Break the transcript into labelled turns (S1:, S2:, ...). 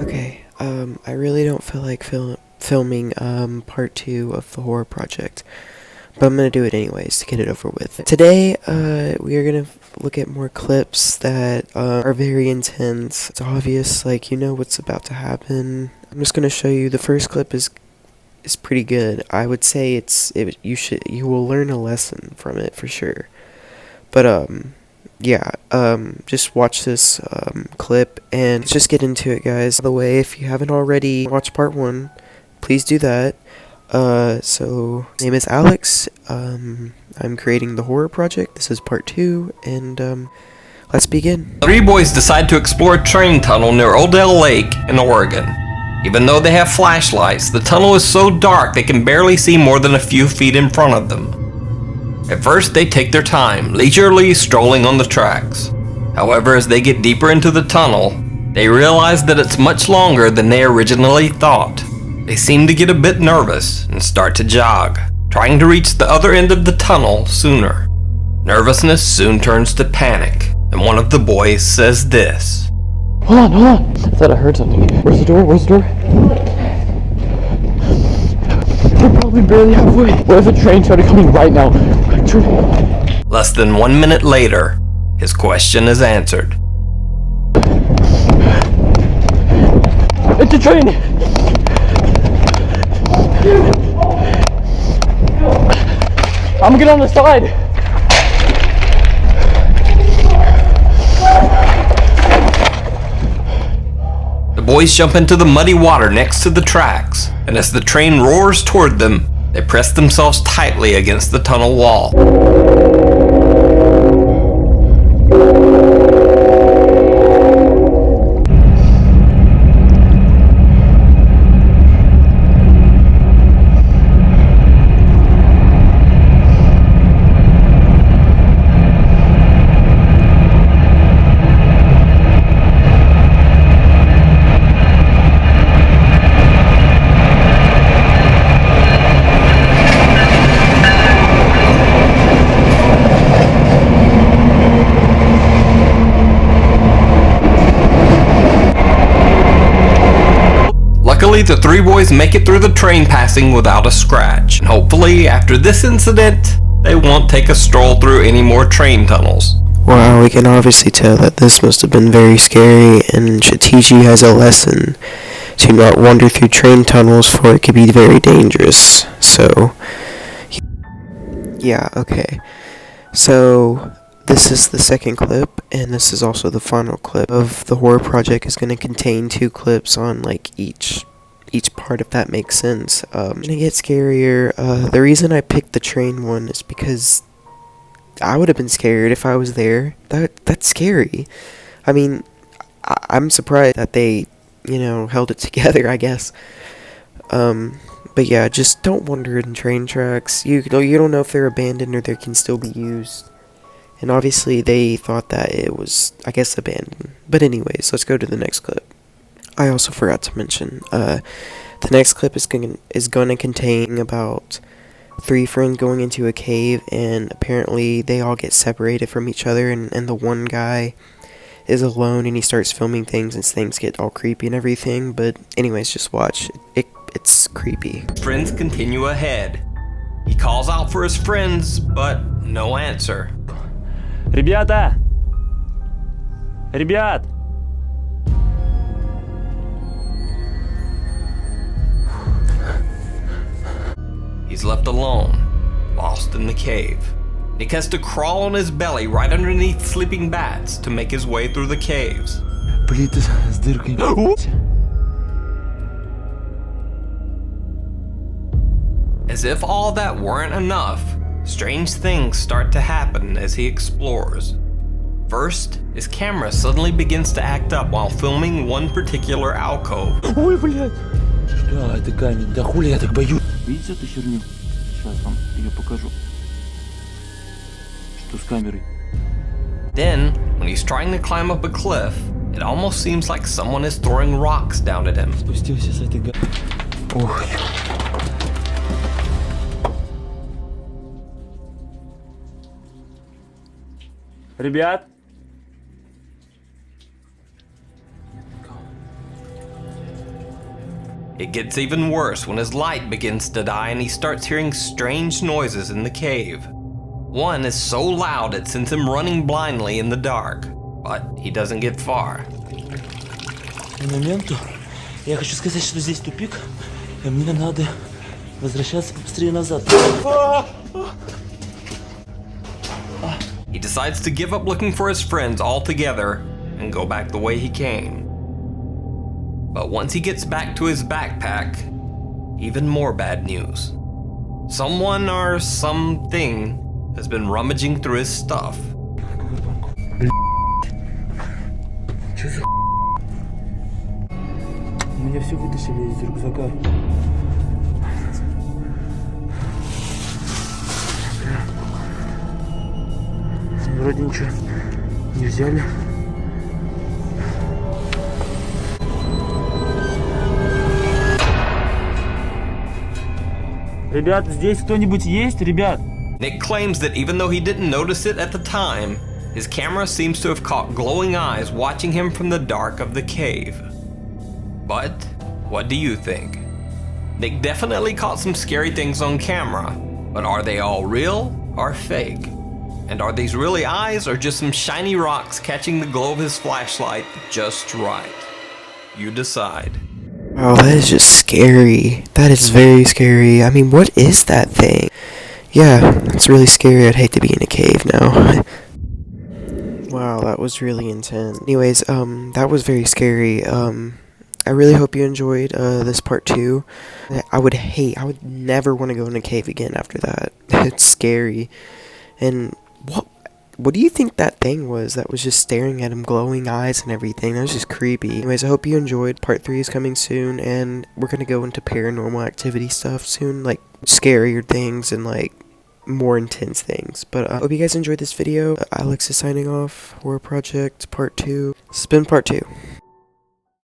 S1: Okay, I really don't feel like filming, part 2 of the horror project, but I'm gonna do it anyways to get it over with. Today, we are gonna look at more clips that, are very intense. It's obvious, like, you know what's about to happen. I'm just gonna show you, the first clip is pretty good. I would say you will learn a lesson from it for sure. But, yeah, just watch this, clip, and let's just get into it, guys. By the way, if you haven't already watched part 1, please do that. So, my name is Alex, I'm creating the horror project. This is part 2, and, let's begin.
S2: Three boys decide to explore a train tunnel near Odell Lake in Oregon. Even though they have flashlights, the tunnel is so dark they can barely see more than a few feet in front of them. At first, they take their time, leisurely strolling on the tracks. However, as they get deeper into the tunnel, they realize that it's much longer than they originally thought. They seem to get a bit nervous and start to jog, trying to reach the other end of the tunnel sooner. Nervousness soon turns to panic, and one of the boys says this.
S3: Hold on. I thought I heard something. Where's the door? We're probably barely halfway. What if a train started coming right now?
S2: Less than 1 minute later, his question is answered.
S3: It's a train! I'm gonna get on the side!
S2: The boys jump into the muddy water next to the tracks, and as the train roars toward them, they press themselves tightly against the tunnel wall. Luckily, the three boys make it through the train passing without a scratch, and hopefully, after this incident, they won't take a stroll through any more train tunnels.
S1: Wow, we can obviously tell that this must have been very scary, and should teach you as a lesson to not wander through train tunnels, for it could be very dangerous. So, yeah, okay. So, this is the second clip, and this is also the final clip of the horror project. Is going to contain 2 clips on, like, each part, if that makes sense. Gonna get scarier. The reason I picked the train one is because I would have been scared if I was there. That's scary. I mean, I'm surprised that they, held it together, I guess. But yeah, just don't wander in train tracks. You don't know if they're abandoned or they can still be used. And obviously they thought that it was, I guess, abandoned. But anyways, let's go to the next clip. I also forgot to mention, the next clip is going to contain about 3 friends going into a cave, and apparently they all get separated from each other, and the one guy is alone, and he starts filming things, and things get all creepy and everything. But anyways, just watch. It's creepy.
S2: Friends continue ahead. He calls out for his friends, but no answer.
S3: Ребят!
S2: He's left alone, lost in the cave. Nick has to crawl on his belly right underneath sleeping bats to make his way through the caves. As if all that weren't enough, strange things start to happen as he explores. First, his camera suddenly begins to act up while filming one particular alcove.
S3: Ой, блядь! Да, это камень. Да хули я так боюсь? Видите эту херню? Сейчас вам ее покажу. Что с камерой?
S2: Then, when he's trying to climb up a cliff, it almost seems like someone is throwing rocks down at him.
S3: Спустился с этой Ой. Ребят!
S2: It gets even worse when his light begins to die and he starts hearing strange noises in the cave. One is so loud it sends him running blindly in the dark, but he doesn't get far.
S3: Моменту я хочу сказать, что здесь тупик, и мне надо возвращаться быстрее назад.
S2: He decides to give up looking for his friends altogether and go back the way he came. But once he gets back to his backpack, even more bad news. Someone or something has been rummaging through his stuff.
S3: Чё за У меня все вытащили из рюкзака. Вроде ничего не взяли. Ребят, здесь кто-нибудь есть, ребят?
S2: Nick claims that even though he didn't notice it at the time, his camera seems to have caught glowing eyes watching him from the dark of the cave. But what do you think? Nick definitely caught some scary things on camera, but are they all real or fake? And are these really eyes or just some shiny rocks catching the glow of his flashlight just right? You decide.
S1: Oh, that is just scary. That is very scary. I mean, what is that thing? Yeah, it's really scary. I'd hate to be in a cave now. Wow, that was really intense. Anyways, that was very scary. I really hope you enjoyed this part 2. I would never want to go in a cave again after that. It's scary. And what do you think that thing was that was just staring at him, glowing eyes and everything? That was just creepy. Anyways, I hope you enjoyed. Part 3 is coming soon, and we're gonna go into paranormal activity stuff soon, like scarier things and like more intense things. But I hope you guys enjoyed this video. Alex is signing off. Horror Project Part 2. This has been Part 2.